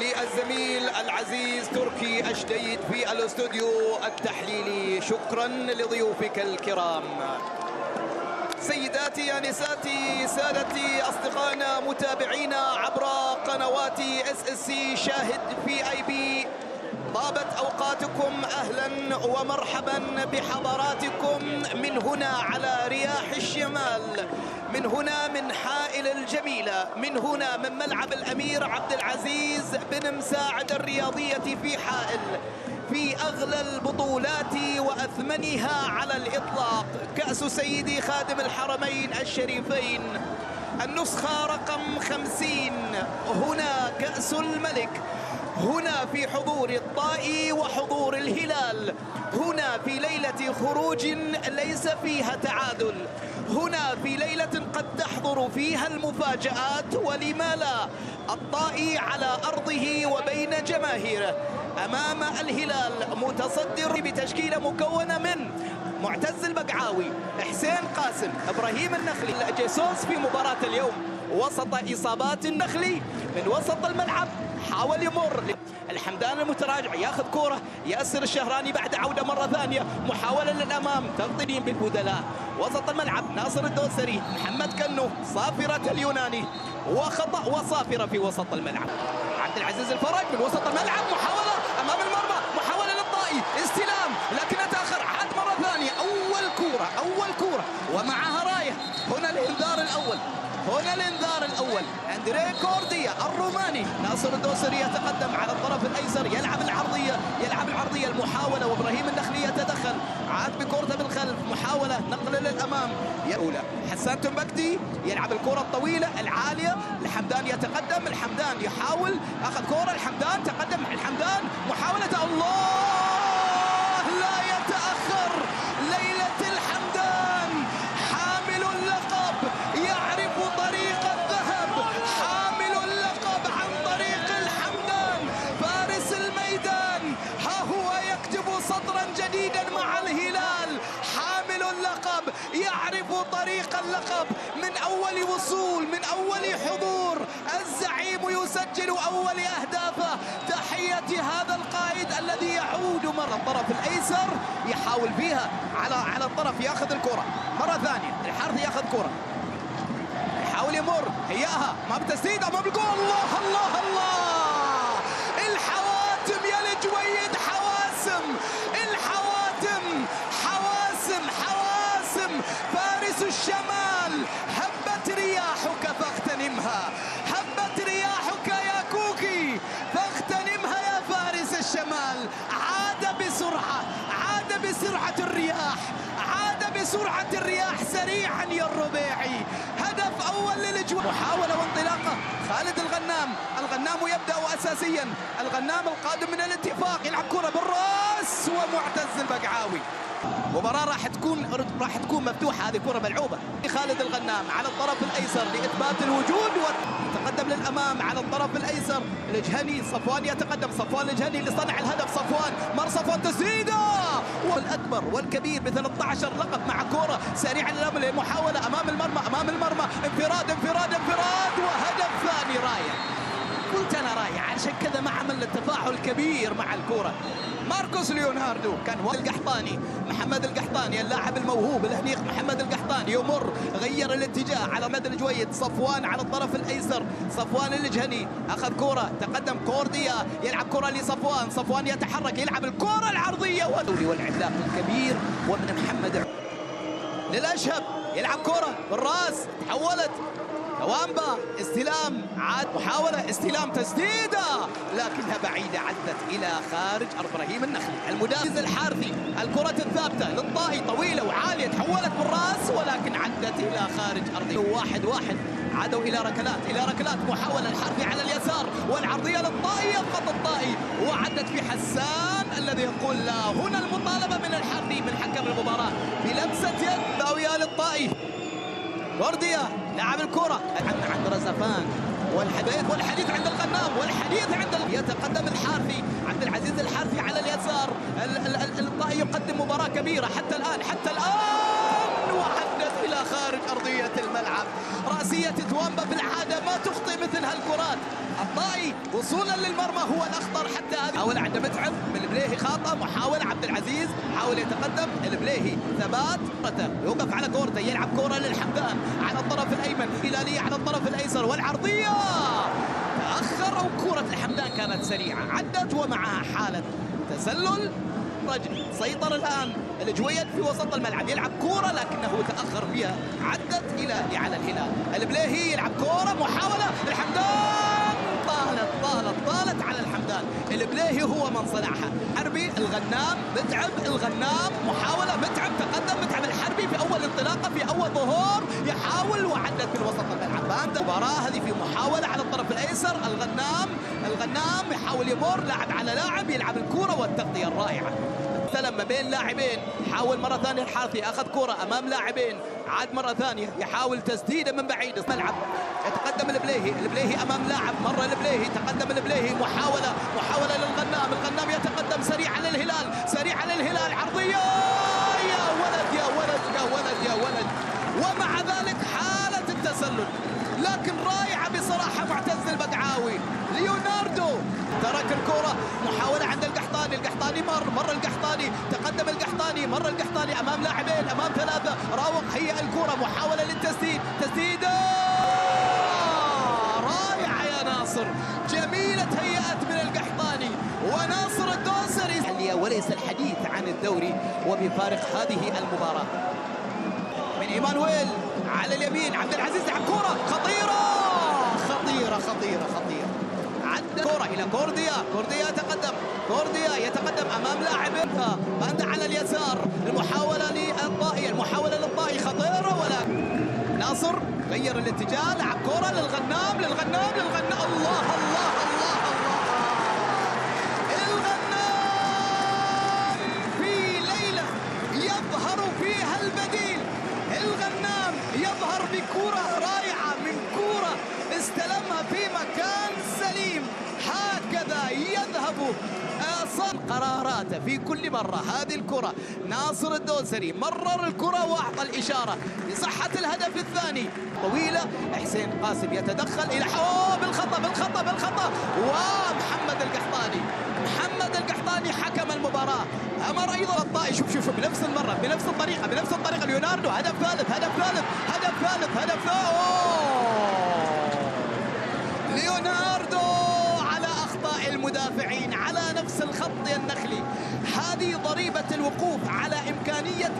للزميل العزيز تركي الشديد في الاستوديو التحليلي. شكرا لضيوفك الكرام. سيداتي انساتي سادتي اصدقائنا متابعينا عبر قنوات SSC شاهد VIP، طابت اوقاتكم، اهلا ومرحبا بحضراتكم من هنا على رياح الشمال، من هنا من حائل الجميله، من هنا من ملعب الامير عبد العزيز بن مساعد الرياضيه في حائل، في أغلى البطولات وأثمنها على الإطلاق، كأس سيدي خادم الحرمين الشريفين النسخة رقم 50. هنا كأس الملك، هنا في حضور الطائي وحضور الهلال، هنا في ليلة خروج ليس فيها تعادل، هنا في ليلة قد تحضر فيها المفاجآت، ولما لا؟ الطائي على أرضه وبين جماهيره أمام الهلال متصدر بتشكيلة مكونة من معتز البقعاوي، حسين قاسم، إبراهيم النخلي، جيسوس في مباراة اليوم وسط إصابات النخلي من وسط الملعب، حاول يمر الحمدان المتراجع ياخذ كوره، ياسر الشهراني بعد عوده مره ثانيه، محاوله للامام، تغطيه بالبدلاء، وسط الملعب ناصر الدوسري، محمد كنو، صافره اليوناني، وخطا وصافره في وسط الملعب. عبد العزيز الفرج من وسط الملعب، محاوله امام المرمى، محاوله للطائي، استلام لكن تاخر، عاد مره ثانيه، اول كوره ومعها رايه. هنا الانذار الاول، هنا الانذار الاول. اندريه كورديا الروماني، ناصر الدوسري يتقدم على الطرف الايسر، يلعب العرضيه المحاوله، وابراهيم النخلي يتدخل، عاد بكورته بالخلف، محاوله نقل للامام، الاولى حسان تنبكتي يلعب الكره الطويله العاليه، الحمدان يتقدم، الحمدان يحاول اخذ كوره، الحمدان تقدم، الحمدان محاوله، الله لا يتاخر. ليله الحمدان حامل اللقب يعرف طريق الذهب، حامل اللقب عن طريق الحمدان، فارس الميدان، ها هو يكتب سطرا جديدا مع الهلال، حامل اللقب يعرف طريق اللقب من اول وصول، من اول حضور، الزعيم يسجل اول اهدافه. تحيه هذا القائد الذي يعود مره الطرف الايسر، يحاول فيها على الطرف، ياخذ الكره مره ثانيه، الحارثي ياخذ كره، يحاول يمر، هياها ما بتسديد، ما بالجول، الله الله الله، الحواتم يا الجويد، حواسم، الحواتم حواسم، فارس الشمال، هبت رياحك فاغتنمها، هبت رياحك يا كوكي فاغتنمها يا فارس الشمال. عاد بسرعة الرياح، عاد بسرعة الرياح سريعا يا الربيعي، هدف أول للجويد، محاولة وانطلاقة خالد الغنام يبدأ أساسيا، الغنام القادم من الاتفاق، يلعب كرة بالراس ومعتز البقعاوي. مباراة راح تكون مفتوحة، هذه كرة ملعوبة، خالد الغنام على الطرف الأيسر لإثبات الوجود، وتقدم للأمام على الطرف الأيسر الجهني، صفوان يتقدم، صفوان الجهني اللي صنع الهدف، صفوان تسديده، والأكبر والكبير ب 13 لقب مع كرة سريعة للمحاولة أمام المرمى، انفراد، وهدف ثاني راية. قلت أنا راية، عشان كذا ما عمل التفاعل كبير مع الكرة. ماركوس ليوناردو كان هو القحطاني، محمد القحطاني اللاعب الموهوب الهنيق، محمد القحطاني يمر، غير الاتجاه على مدى الجويد، صفوان على الطرف الايسر، صفوان الجهني اخذ كرة، تقدم كورديا، يلعب كرة لصفوان، صفوان يتحرك، يلعب الكرة العرضية، والعملاق الكبير وابن محمد للاشهب، يلعب كرة بالراس، تحولت كوامبا، استلام، عاد محاولة استلام، تسديدة لكنها بعيدة، عدت إلى خارج إبراهيم النخلي، المدافع الحارثي، الكرة الثابتة للطائي طويلة وعالية، تحولت بالراس ولكن عدت إلى خارج أرضه. 1-1، عادوا إلى ركلات، محاولة الحارثي على اليسار، والعرضية للطائي، يضغط الطائي وعدت في حسان الذي يقول لا. هنا المطالبة من الحارثي من حكم المباراة بلمسة يد زاوية للطائي. كورديا لاعب الكرة عند رزفان، والحديث عند الغنام، يتقدم الحارثي، عبد العزيز الحارثي على اليسار، الطائي يقدم مباراة كبيرة حتى الآن، وعدت إلى خارج أرضية الملعب. رأسية توامبا بالعادة ما تخطئ مثل هالكرات، الطائي وصولا للمرمى هو الاخطر حتى هذه. حاول عند متعب من البليهي خاطئ، محاولة عبد العزيز حاول يتقدم البليهي، ثبات يوقف على كورته، يلعب كورة للحمدان على الطرف الايمن، هلالية على الطرف الايسر والعرضية تأخر، وكورة الحمدان كانت سريعة عدت ومعها حالة تسلل. رجل سيطر الآن الجويد في وسط الملعب، يلعب كورة لكنه تأخر فيها، عدت إلى على الهلال. البليهي يلعب كورة، محاولة الحمدان طالت على الحمدان. البليهي هو من صنعها. حربي الغنام، متعب الغنام، محاولة متعب، تقدم متعب الحربي في أول انطلاقة في أول ظهور، يحاول وعدت من وسط الملعب. فأنت المباراة هذه في محاولة على الطرف الأيسر، الغنام يحاول يمر لاعب على لاعب، يلعب الكرة والتغطية الرائعة. استلم ما بين لاعبين، حاول مرة ثانية الحارثي، أخذ كرة أمام لاعبين، عاد مرة ثانية يحاول تسديدة من بعيد الملعب، يتقدم البليهي أمام لاعب، مرة البليهي، تقدم البليهي، محاولة الغنام يتقدم سريعا للهلال، عرضية يا ولد، ومع ذلك حالة التسلل لكن رائعة بصراحة. معتز البقعاوي، ليوناردو ترك الكرة، محاولة عند القحطاني مر القحطاني، تقدم القحطاني، مر القحطاني أمام لاعبين، أمام ثلاثة، راوغ هيئ الكرة، محاولة للتسديد، تسديدة رائعة يا ناصر، جميلة هيئت من القحطاني وناصر الدوسري. وليس الحديث عن الدوري وبفارق هذه المباراة. من إيمانويل على اليمين، عبد العزيز لعب كرة خطيرة عدى كرة إلى كورديا يتقدم أمام لاعب باندا على اليسار، المحاولة للطائي خطيرة، ولكن ناصر غير الاتجاه، لعب كرة للغنام الله الغنام في ليلة يظهر فيها البديل، الغنام يظهر بكرة رائعة، من كرة استلمها في مكان سليم، هكذا يذهب قراراته في كل مرة. هذه الكرة ناصر الدوسري مرر الكرة وأعطى الإشارة لصحة الهدف الثاني، طويلة، حسين قاسم يتدخل إلى بالخطأ ومحمد القحطاني حكم المباراة أمر أيضا الطائي. شوف بنفس المرة بنفس الطريقة ليوناردو، هدف ثالث ليوناردو على أخطاء المدافعين على نفس الخط النخلي. هذه ضريبة الوقوف على إمكانية،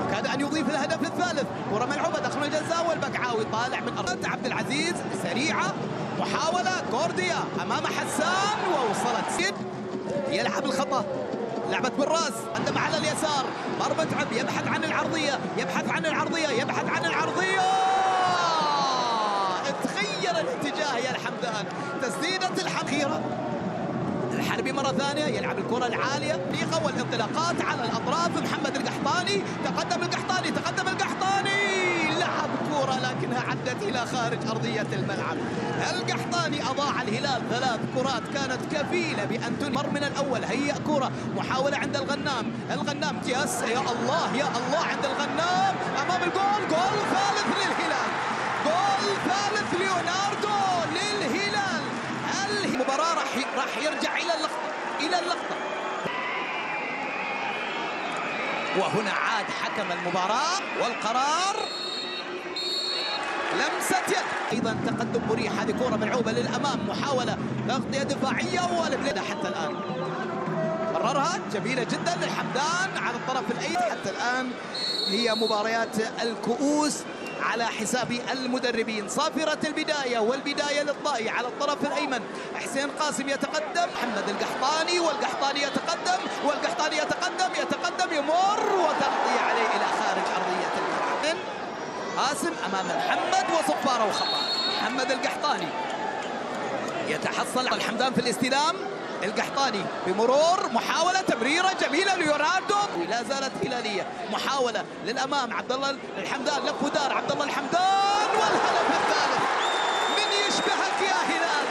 وكاد أن يضيف الهدف الثالث. كرة ملعوبة داخل الجزاء والبقعاوي طالع من أرض عبد العزيز، سريعة، محاولة كورديا أمام حسان ووصلت، يلعب الخطأ، لعبت بالراس، قدم على اليسار، متعب يبحث عن العرضية، تغير الاتجاه يا الحمدان، تسديدة الحقيرة. الحربي مرة ثانية يلعب الكرة العالية، والانطلاقات على الأطراف، محمد القحطاني، تقدم القحطاني، لعب كرة لكنها عدت إلى خارج أرضية الملعب. القحطاني أضاع الهلال 3 كرات كانت كفيلة بأن تمر من الأول. هيئ كرة، محاولة عند الغنام يس يا الله عند الغنام أمام الجول، جول ثالث للهلال، جول ثالث ليوناردو للهلال. المباراة راح يرجع إلى اللقطة، وهنا عاد حكم المباراة والقرار لمسة يد. أيضا تقدم مريح، هذه كرة ملعوبة للأمام، محاولة تغطية دفاعية والبلاد حتى الآن مررها جميلة جدا للحمدان على الطرف الأيسر. حتى الآن هي مباريات الكؤوس على حساب المدربين، صافرة البداية والبداية للطائي على الطرف الأيمن، حسين قاسم يتقدم، محمد القحطاني يتقدم يمر وتغطية عليه إلى خارج أرضية الملعب. قاسم أمام محمد وصفارة وخطأ، محمد القحطاني يتحصل على الحمدان في الاستلام، القحطاني بمرور، محاولة تمريرة جميلة ليوناردو، ولا زالت هلالية، محاولة للأمام، عبد الله الحمدان لف ودار، عبد الله الحمدان والهدف الثالث. من يشبهك يا هلال؟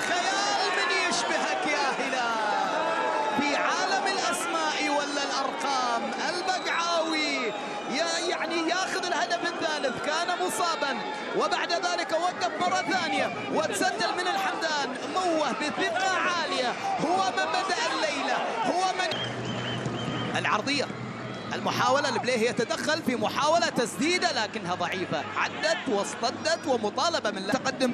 خيال من يشبهك يا هلال في عالم الأسماء ولا الأرقام؟ البقعاوي يعني ياخذ الهدف الثالث، كان مصابا، وبعد ذلك وقف مرة ثانية وتسجل من الحمدان. موه بثقة عالية، هو من بدأ الليلة، هو من العرضية. المحاولة البليه يتدخل في محاولة تسديدة لكنها ضعيفة، عدت واصطدت ومطالبة من تقدم.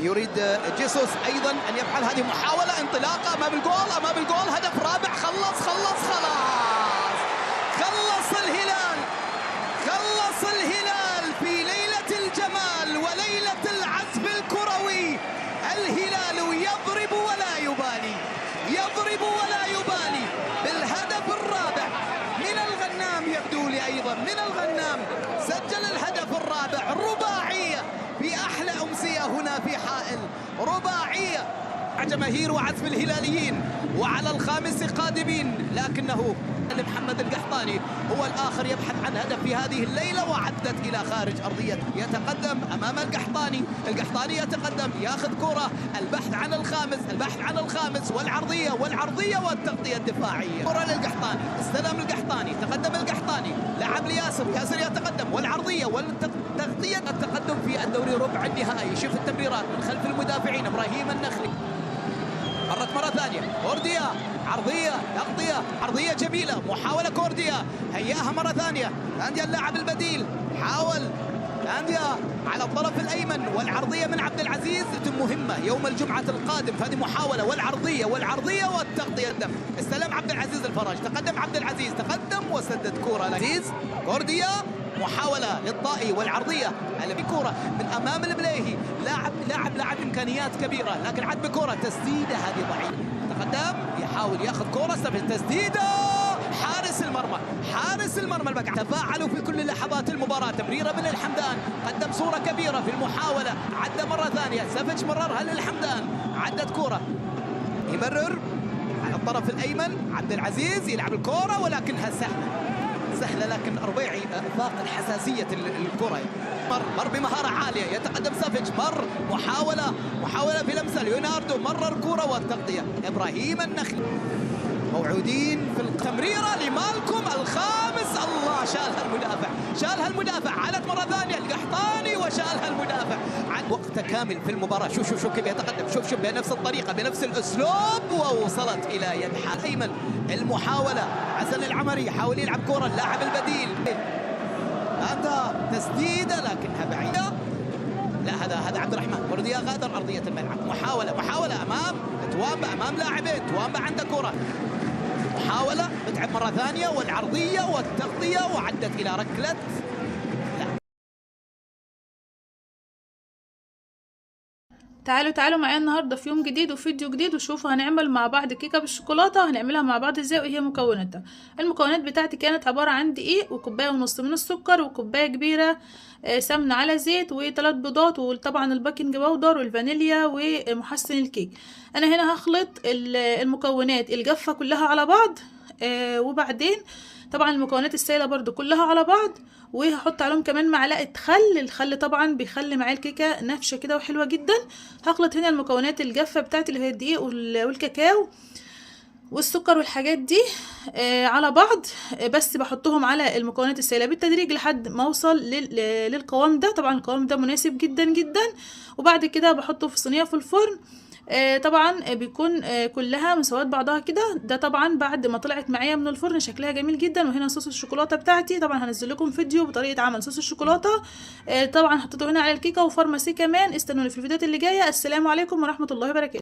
يريد جيسوس أيضا أن يفعل هذه محاولة انطلاقة أمام الجول، أمام الجول، هدف رابع. خلص الهلال، خلص الهلال في ليلة الجمال وليلة العزف الكروي. الهلال يضرب ولا يبالي، يضرب ولا يبالي بالهدف الرابع من الغنام. يبدو لي أيضا من الغنام سجل الهدف الرابع. رباعية في أحلى أمسية هنا في حائل، رباعية جماهير وعزف الهلاليين، وعلى الخامس قادمين، لكنه محمد القحطاني هو الآخر يبحث عن هدف في هذه الليلة، وعدت إلى خارج أرضية. يتقدم أمام القحطاني، القحطاني يتقدم ياخذ كرة، البحث عن الخامس، البحث عن الخامس، والعرضية والتغطية الدفاعية. كرة للقحطاني، استلم القحطاني، تقدم القحطاني، لعب لياسر، ياسر يتقدم، والعرضية والتغطية. التقدم في الدوري ربع النهائي. شوف التمريرات من خلف المدافعين. إبراهيم النخلي مرت مرة ثانية، كورديا، عرضية، تغطية، عرضية جميلة، محاولة كورديا، هياها مرة ثانية، أنديا اللاعب البديل، حاول أنديا على الطرف الأيمن، والعرضية من عبد العزيز مهمة يوم الجمعة القادم. هذه محاولة والعرضية والتغطية. الدم استلم عبد العزيز الفرج، تقدم عبد العزيز، تقدم وسدد كرة عزيز، كورديا، محاولة للطائي، والعرضية على بكرة من أمام البليهي. لاعب إمكانيات كبيرة، لكن عد بكرة، تسديدة هذه ضعيفة. تقدم يحاول ياخذ كرة، تسديدة، حارس المرمى البقع. تفاعلوا في كل لحظات المباراة. تمريرة من الحمدان، قدم صورة كبيرة في المحاولة، عدى مرة ثانية، سافيتش مررها للحمدان، عدت كرة، يمرر على الطرف الأيمن، عبد العزيز يلعب الكرة ولكنها سهلة، لكن الربيعي فاق الحساسية الكرة. مر بمهارة عالية، يتقدم سافيتش، محاولة في لمسة ليوناردو، مرر كرة والتغطية. إبراهيم النخلي موعودين في التمريرة لمالكم الخامس. الله، شالها المدافع، عادت مرة ثانية القحطاني وشالها المدافع. عن وقت كامل في المباراة. شوف كيف يتقدم، شوف بنفس الطريقة بنفس الأسلوب، ووصلت إلى يد أيمن. المحاولة عزل العمري يحاول يلعب كرة، اللاعب البديل، هذا تسديدة لكنها بعيدة. لا، هذا عبد الرحمن كورديا غادر أرضية الملعب. محاولة أمام توامبا، أمام لاعبين، توامبا عنده كرة، محاولة بتعب مرة ثانية، والعرضية والتغطية، وعدت إلى ركلة. تعالوا معايا النهارده في يوم جديد وفيديو جديد، وشوفوا هنعمل مع بعض كيكه بالشوكولاته. هنعملها مع بعض ازاي وايه مكوناتها. المكونات بتاعتي كانت عباره عن دقيق، وكوبايه ونص من السكر، وكوبايه كبيره سمنه على زيت، وثلاث بيضات، وطبعا البيكنج باودر والفانيليا ومحسن الكيك. انا هنا هخلط المكونات الجافه كلها على بعض، وبعدين طبعا المكونات السائله برضو كلها على بعض، وهحط عليهم كمان معلقه خل. الخل طبعا بيخلي معايا الكيكه نافشه كده وحلوه جدا. هخلط هنا المكونات الجافه بتاعتي اللي هي الدقيق والكاكاو والسكر والحاجات دي على بعض، بس بحطهم على المكونات السائله بالتدريج لحد ما اوصل للقوام ده. طبعا القوام ده مناسب جدا جدا، وبعد كده بحطه في صينيه في الفرن. طبعا بيكون كلها مساوات بعضها كده. ده طبعا بعد ما طلعت معايا من الفرن شكلها جميل جدا. وهنا صوص الشوكولاته بتاعتي، طبعا هنزل لكم فيديو بطريقه عمل صوص الشوكولاته. طبعا حطيته هنا على الكيكه وفارماسي كمان. استنوني في الفيديوهات اللي جايه. السلام عليكم ورحمه الله وبركاته.